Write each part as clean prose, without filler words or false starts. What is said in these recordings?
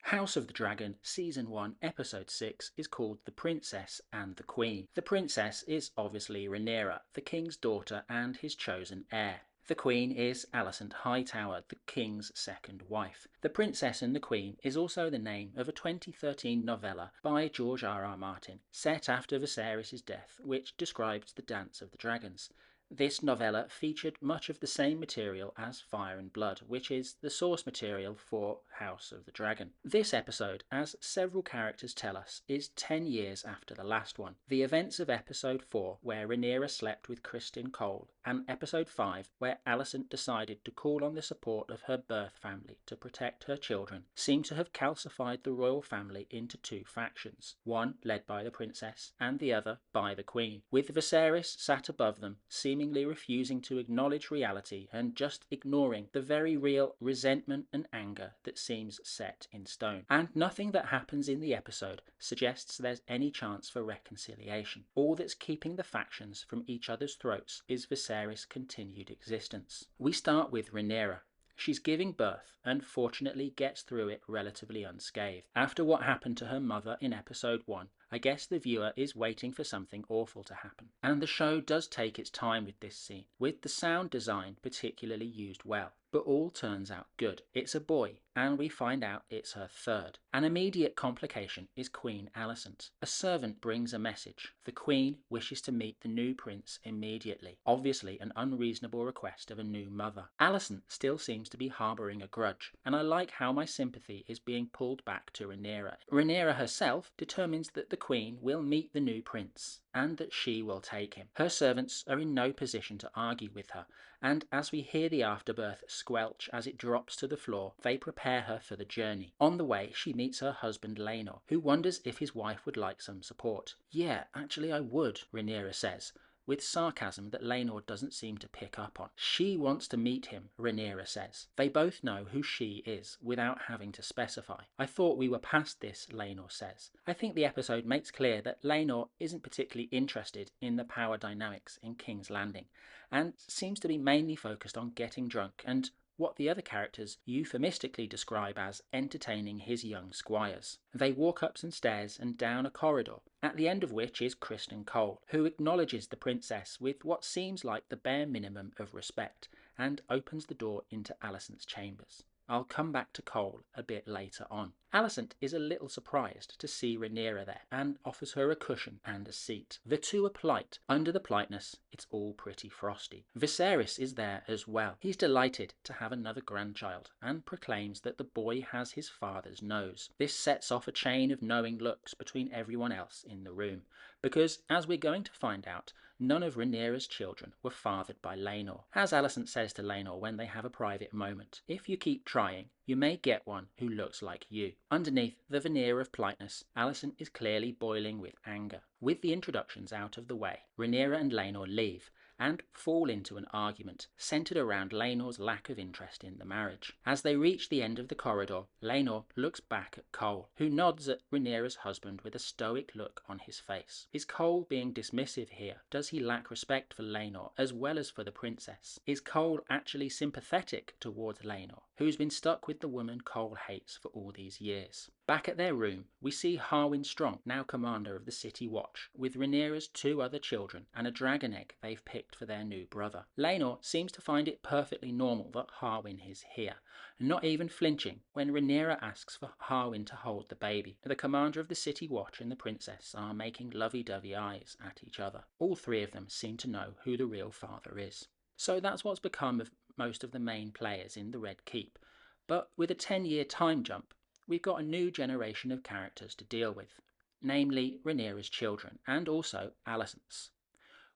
House of the Dragon Season 1 Episode 6 is called The Princess and the Queen. The princess is obviously Rhaenyra, the king's daughter and his chosen heir. The Queen is Alicent Hightower, the King's second wife. The Princess and the Queen is also the name of a 2013 novella by George R.R. Martin, set after Viserys' death, which describes the Dance of the Dragons. This novella featured much of the same material as Fire and Blood, which is the source material for House of the Dragon. This episode, as several characters tell us, is 10 years after the last one. The events of episode 4, where Rhaenyra slept with Criston Cole, and episode 5, where Alicent decided to call on the support of her birth family to protect her children, seem to have calcified the royal family into two factions, one led by the princess and the other by the Queen, with Viserys sat above them, seemingly refusing to acknowledge reality and just ignoring the very real resentment and anger that seems set in stone. And nothing that happens in the episode suggests there's any chance for reconciliation. All that's keeping the factions from each other's throats is Viserys' continued existence. We start with Rhaenyra. She's giving birth and fortunately gets through it relatively unscathed. After what happened to her mother in episode 1, I guess the viewer is waiting for something awful to happen. And the show does take its time with this scene, with the sound design particularly used well. But all turns out good. It's a boy, and we find out it's her third. An immediate complication is Queen Alicent. A servant brings a message. The Queen wishes to meet the new prince immediately. Obviously an unreasonable request of a new mother. Alicent still seems to be harbouring a grudge, and I like how my sympathy is being pulled back to Rhaenyra. Rhaenyra herself determines that the Queen will meet the new prince, and that she will take him. Her servants are in no position to argue with her, and as we hear the afterbirth squelch as it drops to the floor, they prepare her for the journey. On the way, she meets her husband Laenor, who wonders if his wife would like some support. "Yeah, actually I would," Rhaenyra says, with sarcasm that Laenor doesn't seem to pick up on. She wants to meet him, Rhaenyra says. They both know who she is, without having to specify. "I thought we were past this," Laenor says. I think the episode makes clear that Laenor isn't particularly interested in the power dynamics in King's Landing, and seems to be mainly focused on getting drunk and what the other characters euphemistically describe as entertaining his young squires. They walk up some stairs and down a corridor, at the end of which is Criston Cole, who acknowledges the princess with what seems like the bare minimum of respect, and opens the door into Alicent's chambers. I'll come back to Cole a bit later on. Alicent is a little surprised to see Rhaenyra there and offers her a cushion and a seat. The two are polite. Under the politeness, it's all pretty frosty. Viserys is there as well. He's delighted to have another grandchild and proclaims that the boy has his father's nose. This sets off a chain of knowing looks between everyone else in the room, because, as we're going to find out, none of Rhaenyra's children were fathered by Laenor. As Alicent says to Laenor when they have a private moment, "If you keep trying, you may get one who looks like you." Underneath the veneer of politeness, Alicent is clearly boiling with anger. With the introductions out of the way, Rhaenyra and Laenor leave and fall into an argument centered around Laenor's lack of interest in the marriage. As they reach the end of the corridor, Laenor looks back at Cole, who nods at Rhaenyra's husband with a stoic look on his face. Is Cole being dismissive here? Does he lack respect for Laenor as well as for the princess? Is Cole actually sympathetic towards Laenor, who's been stuck with the woman Cole hates for all these years? Back at their room, we see Harwin Strong, now commander of the City Watch, with Rhaenyra's two other children and a dragon egg they've picked for their new brother. Laenor seems to find it perfectly normal that Harwin is here, not even flinching when Rhaenyra asks for Harwin to hold the baby. The commander of the City Watch and the princess are making lovey-dovey eyes at each other. All three of them seem to know who the real father is. So that's what's become of most of the main players in the Red Keep. But with a 10-year time jump, we've got a new generation of characters to deal with, namely Rhaenyra's children and also Alicent's.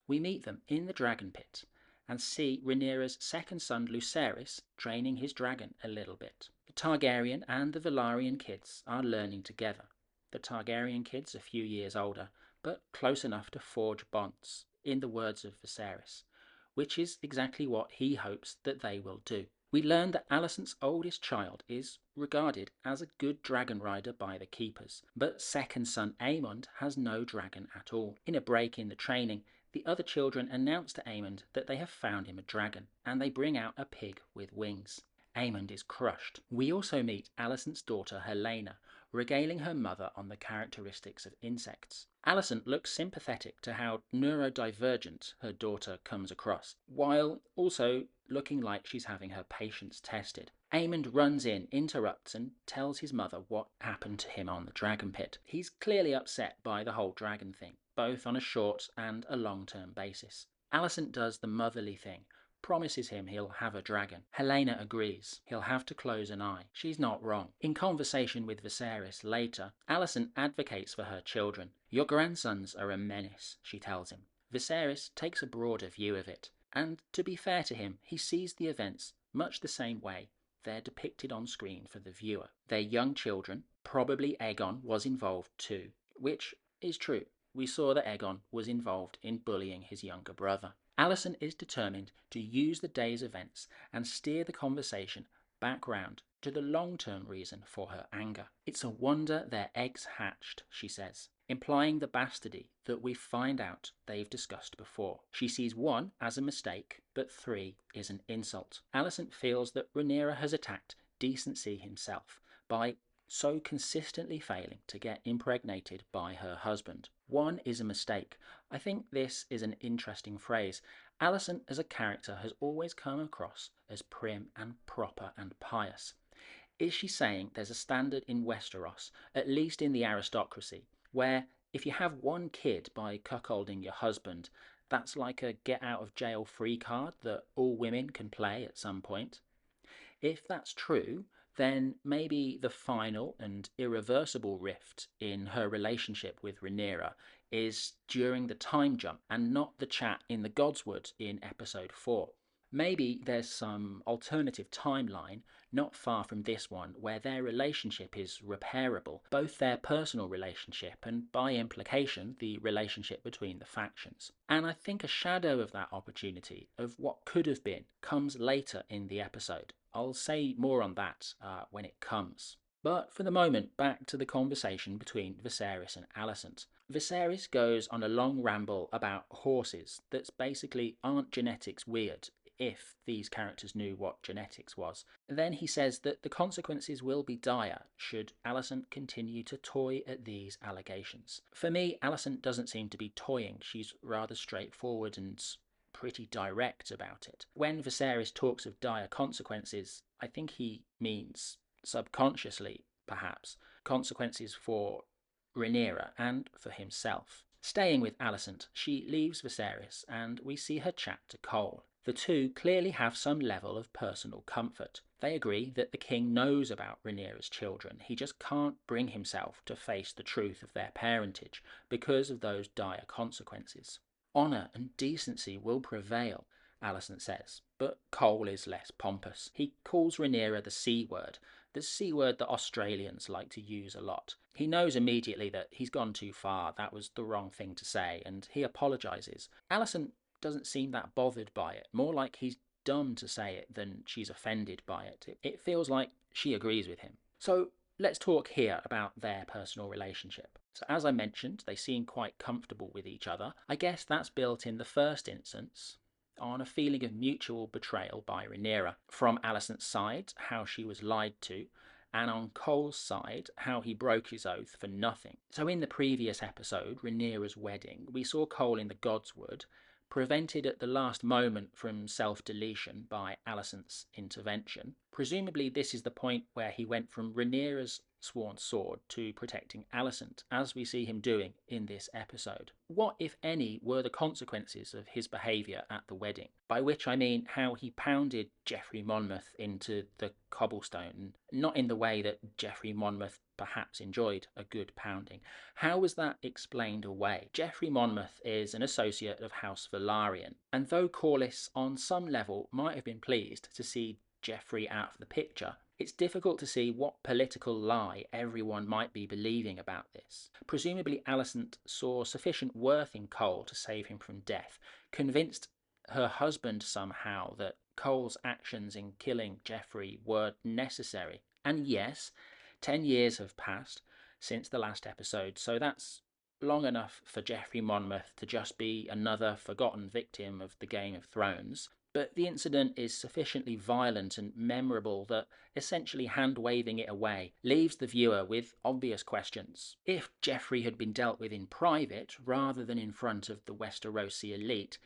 We meet them in the dragon pit and see Rhaenyra's second son Viserys training his dragon a little bit. The Targaryen and the Velaryon kids are learning together. The Targaryen kids a few years older, but close enough to forge bonds, in the words of Viserys, which is exactly what he hopes that they will do. We learn that Alicent's oldest child is regarded as a good dragon rider by the keepers, but second son Aemond has no dragon at all. In a break in the training, the other children announce to Aemond that they have found him a dragon, and they bring out a pig with wings. Aemond is crushed. We also meet Alicent's daughter Helaena, regaling her mother on the characteristics of insects. Alicent looks sympathetic to how neurodivergent her daughter comes across, while also looking like she's having her patience tested. Aemond runs in, interrupts, and tells his mother what happened to him on the dragon pit. He's clearly upset by the whole dragon thing, both on a short and a long-term basis. Alicent does the motherly thing, promises him he'll have a dragon. Helaena agrees. He'll have to close an eye. She's not wrong. In conversation with Viserys later, Alicent advocates for her children. Your grandsons are a menace, she tells him. Viserys takes a broader view of it, and to be fair to him, he sees the events much the same way they're depicted on screen for the viewer. They're young children. Probably Aegon was involved too, which is true. We saw that Aegon was involved in bullying his younger brother. Alicent is determined to use the day's events and steer the conversation back round to the long-term reason for her anger. It's a wonder their eggs hatched, she says, implying the bastardy that we find out they've discussed before. She sees 1 as a mistake, but 3 is an insult. Alicent feels that Rhaenyra has attacked decency himself by so consistently failing to get impregnated by her husband. 1 is a mistake. I think this is an interesting phrase. Alicent as a character has always come across as prim and proper and pious. Is she saying there's a standard in Westeros, at least in the aristocracy, where if you have 1 kid by cuckolding your husband, that's like a get-out-of-jail-free card that all women can play at some point? If that's true, then maybe the final and irreversible rift in her relationship with Rhaenyra is during the time jump and not the chat in the Godswood in episode 4. Maybe there's some alternative timeline not far from this one where their relationship is repairable, both their personal relationship and by implication the relationship between the factions. And I think a shadow of that opportunity of what could have been comes later in the episode. I'll say more on that when it comes. But for the moment, back to the conversation between Viserys and Alicent. Viserys goes on a long ramble about horses that's basically aren't genetics weird, if these characters knew what genetics was. Then he says that the consequences will be dire should Alicent continue to toy at these allegations. For me, Alicent doesn't seem to be toying. She's rather straightforward and pretty direct about it. When Viserys talks of dire consequences, I think he means, subconsciously perhaps, consequences for Rhaenyra and for himself. Staying with Alicent, she leaves Viserys and we see her chat to Cole. The two clearly have some level of personal comfort. They agree that the king knows about Rhaenyra's children. He just can't bring himself to face the truth of their parentage because of those dire consequences. Honour and decency will prevail, Alicent says, but Cole is less pompous. He calls Rhaenyra the C-word that Australians like to use a lot. He knows immediately that he's gone too far, that was the wrong thing to say, and he apologises. Alicent doesn't seem that bothered by it, more like he's dumb to say it than she's offended by it. It feels like she agrees with him. So let's talk here about their personal relationship. So as I mentioned, they seem quite comfortable with each other. I guess that's built in the first instance on a feeling of mutual betrayal by Rhaenyra. From Alicent's side, how she was lied to, and on Cole's side, how he broke his oath for nothing. So in the previous episode, Rhaenyra's wedding, we saw Cole in the Godswood, prevented at the last moment from self-deletion by Alicent's intervention. Presumably this is the point where he went from Rhaenyra's sworn sword to protecting Alicent, as we see him doing in this episode. What, if any, were the consequences of his behaviour at the wedding? By which I mean how he pounded Joffrey Monmouth into the cobblestone, not in the way that Joffrey Monmouth perhaps enjoyed a good pounding. How was that explained away? Joffrey Monmouth is an associate of House Velaryon, and though Corlys on some level might have been pleased to see Joffrey out of the picture, it's difficult to see what political lie everyone might be believing about this. Presumably Alicent saw sufficient worth in Cole to save him from death, convinced her husband somehow that Cole's actions in killing Joffrey were necessary. And yes, 10 years have passed since the last episode, so that's long enough for Joffrey Monmouth to just be another forgotten victim of the Game of Thrones. But the incident is sufficiently violent and memorable that essentially hand-waving it away leaves the viewer with obvious questions. If Joffrey had been dealt with in private rather than in front of the Westerosi elite,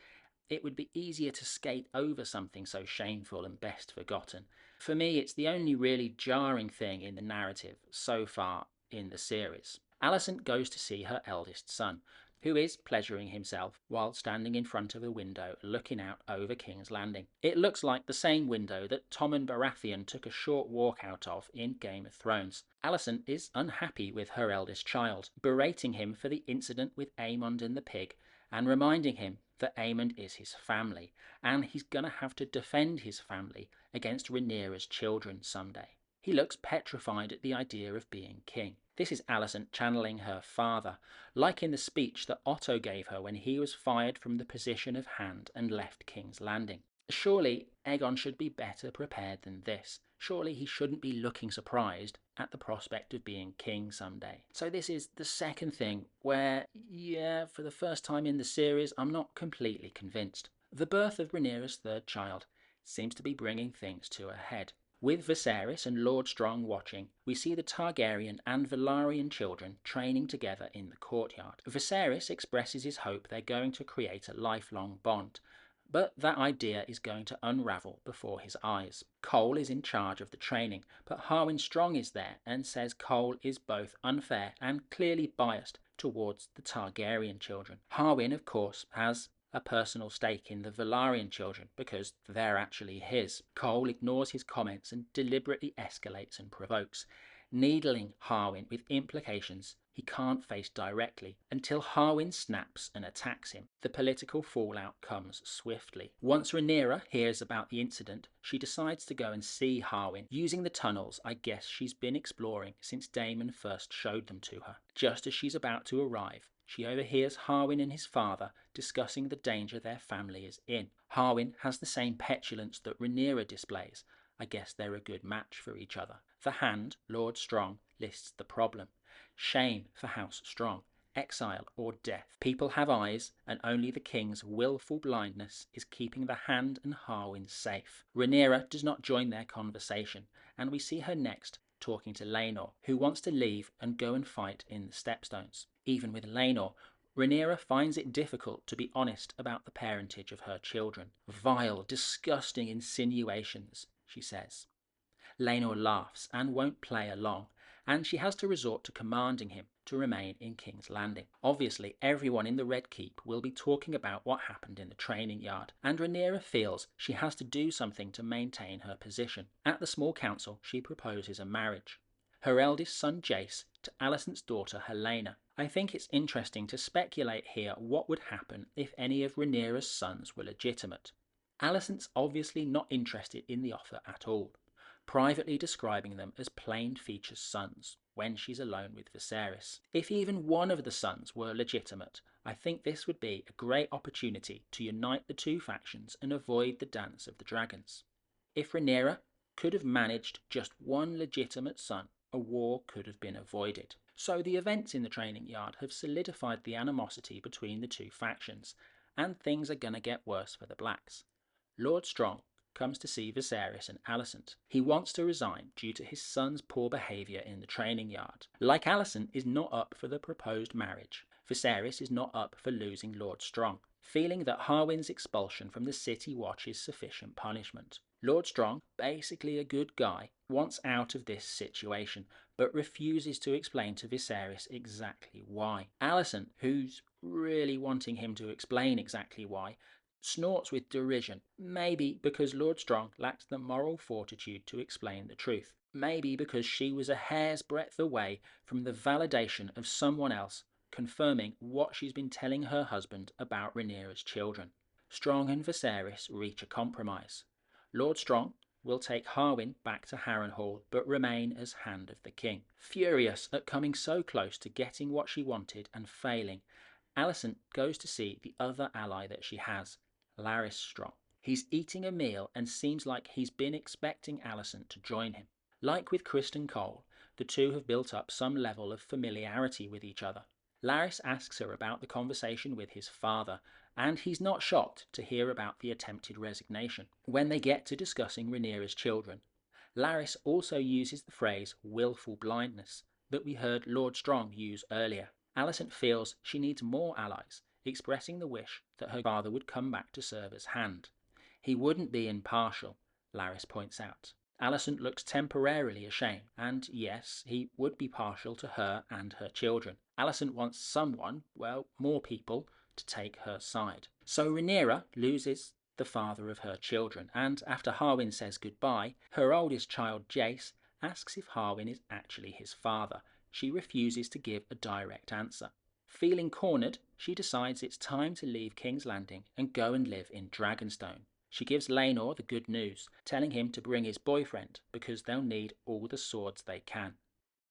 it would be easier to skate over something so shameful and best forgotten. For me, it's the only really jarring thing in the narrative so far in the series. Alicent goes to see her eldest son, who is pleasuring himself while standing in front of a window looking out over King's Landing. It looks like the same window that Tommen Baratheon took a short walk out of in Game of Thrones. Alicent is unhappy with her eldest child, berating him for the incident with Aemond and the pig, and reminding him that Aemond is his family, and he's gonna have to defend his family against Rhaenyra's children someday. He looks petrified at the idea of being king. This is Alicent channeling her father, like in the speech that Otto gave her when he was fired from the position of hand and left King's Landing. Surely Aegon should be better prepared than this. Surely he shouldn't be looking surprised at the prospect of being king someday. So this is the second thing where, yeah, for the first time in the series, I'm not completely convinced. The birth of Rhaenyra's third child seems to be bringing things to a head. With Viserys and Lord Strong watching, we see the Targaryen and Velaryon children training together in the courtyard. Viserys expresses his hope they're going to create a lifelong bond, but that idea is going to unravel before his eyes. Cole is in charge of the training, but Harwin Strong is there and says Cole is both unfair and clearly biased towards the Targaryen children. Harwin, of course, has a personal stake in the Velaryon children because they're actually his. Cole ignores his comments and deliberately escalates and provokes, needling Harwin with implications he can't face directly until Harwin snaps and attacks him. The political fallout comes swiftly. Once Rhaenyra hears about the incident, she decides to go and see Harwin, using the tunnels I guess she's been exploring since Daemon first showed them to her. Just as she's about to arrive, she overhears Harwin and his father discussing the danger their family is in. Harwin has the same petulance that Rhaenyra displays. I guess they're a good match for each other. The Hand, Lord Strong, lists the problem. Shame for House Strong, exile or death. People have eyes, and only the king's willful blindness is keeping the Hand and Harwin safe. Rhaenyra does not join their conversation, and we see her next talking to Laenor, who wants to leave and go and fight in the Stepstones. Even with Laenor, Rhaenyra finds it difficult to be honest about the parentage of her children. Vile, disgusting insinuations, she says. Laenor laughs and won't play along, and she has to resort to commanding him to remain in King's Landing. Obviously, everyone in the Red Keep will be talking about what happened in the training yard, and Rhaenyra feels she has to do something to maintain her position. At the small council, she proposes a marriage. Her eldest son Jace to Alicent's daughter Helena. I think it's interesting to speculate here what would happen if any of Rhaenyra's sons were legitimate. Alicent's obviously not interested in the offer at all, privately describing them as plain features sons when she's alone with Viserys. If even one of the sons were legitimate, I think this would be a great opportunity to unite the two factions and avoid the dance of the dragons. If Rhaenyra could have managed just one legitimate son, a war could have been avoided. So the events in the training yard have solidified the animosity between the two factions, and things are gonna get worse for the Blacks. Lord Strong comes to see Viserys and Alicent. He wants to resign due to his son's poor behaviour in the training yard. Like Alicent is not up for the proposed marriage, Viserys is not up for losing Lord Strong, feeling that Harwin's expulsion from the City Watch is sufficient punishment. Lord Strong, basically a good guy, wants out of this situation, but refuses to explain to Viserys exactly why. Alicent, who's really wanting him to explain exactly why, snorts with derision, maybe because Lord Strong lacks the moral fortitude to explain the truth, maybe because she was a hair's breadth away from the validation of someone else confirming what she's been telling her husband about Rhaenyra's children. Strong and Viserys reach a compromise. Lord Strong will take Harwin back to Harrenhal but remain as Hand of the King. Furious at coming so close to getting what she wanted and failing, Alicent goes to see the other ally that she has, Larys Strong. He's eating a meal and seems like he's been expecting Alicent to join him. Like with Criston Cole, the two have built up some level of familiarity with each other. Larys asks her about the conversation with his father, and he's not shocked to hear about the attempted resignation. When they get to discussing Rhaenyra's children, Larys also uses the phrase willful blindness that we heard Lord Strong use earlier. Alicent feels she needs more allies, expressing the wish that her father would come back to serve as Hand. He wouldn't be impartial, Larys points out. Alicent looks temporarily ashamed, and yes, he would be partial to her and her children. Alicent wants someone, well, more people, to take her side. So Rhaenyra loses the father of her children, and after Harwin says goodbye, her oldest child, Jace, asks if Harwin is actually his father. She refuses to give a direct answer. Feeling cornered, she decides it's time to leave King's Landing and go and live in Dragonstone. She gives Laenor the good news, telling him to bring his boyfriend because they'll need all the swords they can.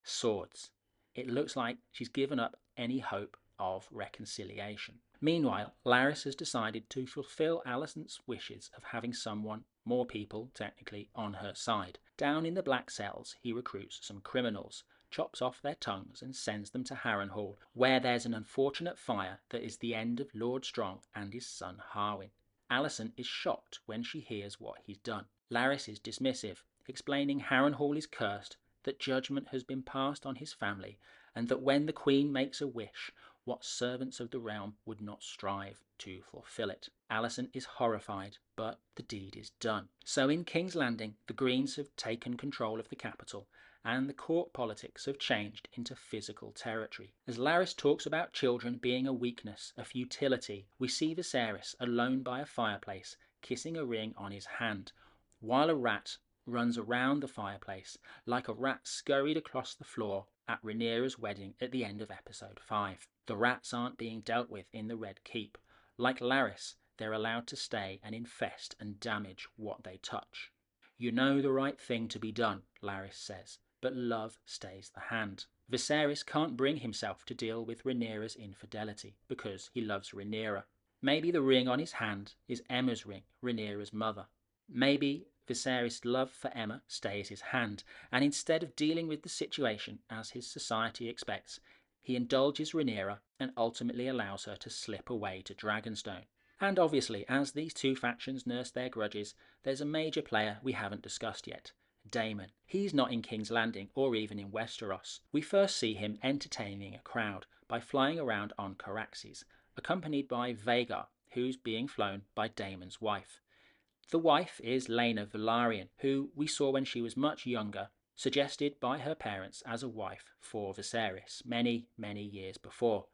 Swords. It looks like she's given up any hope of reconciliation. Meanwhile, Larys has decided to fulfill Alicent's wishes of having someone, more people technically, on her side. Down in the black cells, he recruits some criminals, chops off their tongues and sends them to Harrenhal, where there's an unfortunate fire that is the end of Lord Strong and his son Harwin. Alicent is shocked when she hears what he's done. Larys is dismissive, explaining Harrenhal is cursed, that judgment has been passed on his family, and that when the Queen makes a wish, what servants of the realm would not strive to fulfill it. Alicent is horrified, but the deed is done. So in King's Landing, the Greens have taken control of the capital, and the court politics have changed into physical territory. As Larys talks about children being a weakness, a futility, we see Viserys alone by a fireplace, kissing a ring on his hand, while a rat runs around the fireplace like a rat scurried across the floor at Rhaenyra's wedding at the end of episode 5. The rats aren't being dealt with in the Red Keep. Like Larys, they're allowed to stay and infest and damage what they touch. You know the right thing to be done, Larys says, but love stays the hand. Viserys can't bring himself to deal with Rhaenyra's infidelity because he loves Rhaenyra. Maybe the ring on his hand is Aemma's ring, Rhaenyra's mother. Maybe Viserys' love for Aemma stays his hand, and instead of dealing with the situation as his society expects, he indulges Rhaenyra and ultimately allows her to slip away to Dragonstone. And obviously, as these two factions nurse their grudges, there's a major player we haven't discussed yet, Daemon. He's not in King's Landing or even in Westeros. We first see him entertaining a crowd by flying around on Caraxes, accompanied by Vhagar, who's being flown by Daemon's wife. The wife is Rhaenyra Velaryon, who we saw when she was much younger, suggested by her parents as a wife for Viserys many, many years before.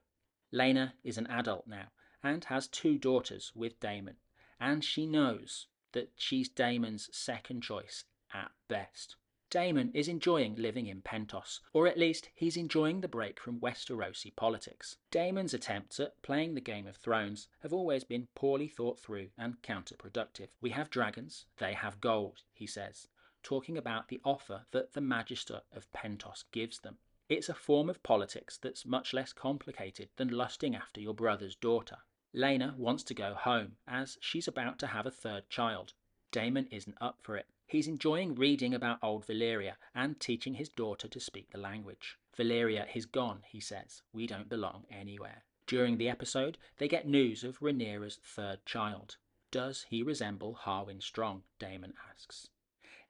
Rhaenyra is an adult now and has 2 daughters with Daemon, and she knows that she's Daemon's second choice at best. Daemon is enjoying living in Pentos, or at least he's enjoying the break from Westerosi politics. Daemon's attempts at playing the Game of Thrones have always been poorly thought through and counterproductive. We have dragons, they have gold, he says, talking about the offer that the Magister of Pentos gives them. It's a form of politics that's much less complicated than lusting after your brother's daughter. Rhaenyra wants to go home, as she's about to have a 3rd child. Daemon isn't up for it. He's enjoying reading about old Valyria and teaching his daughter to speak the language. Valyria is gone, he says. We don't belong anywhere. During the episode, they get news of Rhaenyra's 3rd child. Does he resemble Harwin Strong? Daemon asks.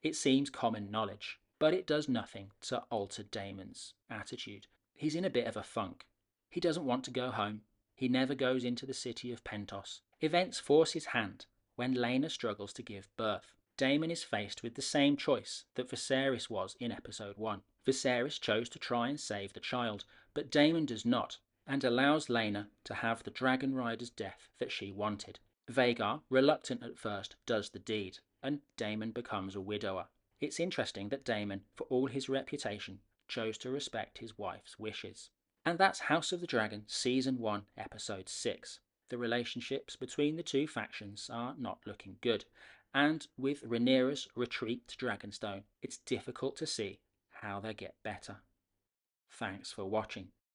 It seems common knowledge, but it does nothing to alter Daemon's attitude. He's in a bit of a funk. He doesn't want to go home. He never goes into the city of Pentos. Events force his hand when Rhaenyra struggles to give birth. Daemon is faced with the same choice that Viserys was in episode 1. Viserys chose to try and save the child, but Daemon does not, and allows Rhaenyra to have the dragon rider's death that she wanted. Vhagar, reluctant at first, does the deed, and Daemon becomes a widower. It's interesting that Daemon, for all his reputation, chose to respect his wife's wishes. And that's House of the Dragon, Season 1, Episode 6. The relationships between the two factions are not looking good, and with Rhaenyra's retreat to Dragonstone, it's difficult to see how they get better. Thanks for watching.